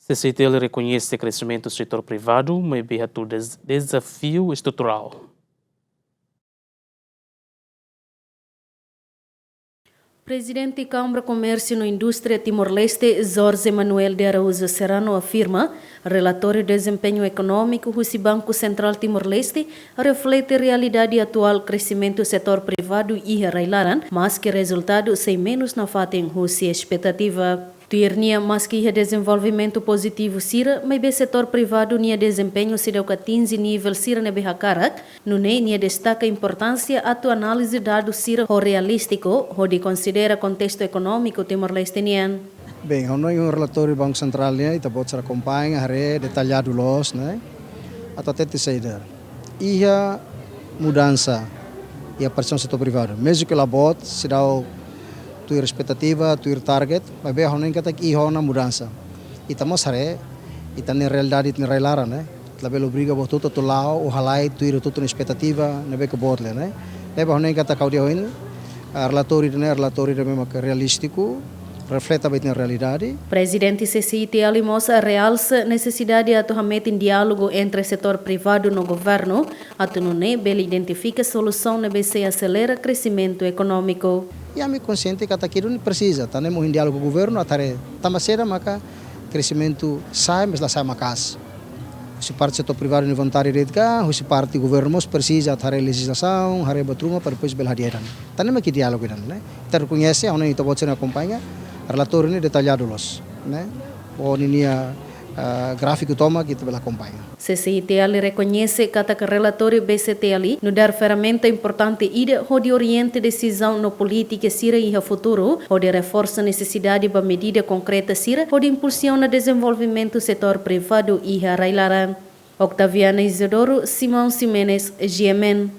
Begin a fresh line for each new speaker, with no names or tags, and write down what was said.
CCI-TL reconhece o crescimento do setor privado, maibé hatudu dezafiu estrutural.
Presidente da Câmara Comércio e Indústria Timor-Leste, Jorge Manuel de Araújo Serrano, afirma que o relatório de desempenho econômico do Banco Central Timor-Leste reflete a realidade atual crescimento do setor privado e railaran, mas que resultado sem menos na fatem a expectativa. Tuirnia, mas que o desenvolvimento positivo sira, mas o setor privado nia desempenho se deu 15 nível sira nebe hakarak, no nia destaca a importância a tua análise dados sira o realístico, onde considera contexto econômico timor-lesteniano.
Bem, o relatório do Banco Central e pode ser acompanha, detalhado los, né? Até te sair. E a mudança e a pressão do setor privado, mesmo que ela bote, se dá tua expectativa, tua target, mas bem, não kata que na mudança. E estamos e tá na realidade na realidade, né? Também obriga a botar todo lá, o halai, tua toda expectativa, não é que bote, né? Bem, não kata que o dia relatório mesmo que realístico, reflete bem na realidade.
Presidente CCI-TL mostra realça necessidade de atuamento em diálogo entre o setor privado no governo, ele identifica solução na BC acelera crescimento econômico.
E a mim consciente que aqui não precisa, estamos em diálogo com o governo, estamos cedo, mas crescimento sai, mas lá sai uma casa. Se parte do setor privado não voluntário de cá, se parte do governo precisa ter legislação, ter batruma para depois belhadieran. Estamos aqui diálogo, né? Então reconhece, a gente pode ser acompanha, relatório ne detalhado los, né? O ninia gráfico toma que também acompanha.
CCI-TL reconhece que o relatório BCTL nos dá ferramenta importante ida onde oriente decisão no política sira e futuro, onde reforça a necessidade de medida concreta sira, onde impulsiona o desenvolvimento do setor privado e a railaran. Octaviana Isidoro, Simão Ximenes, GMN.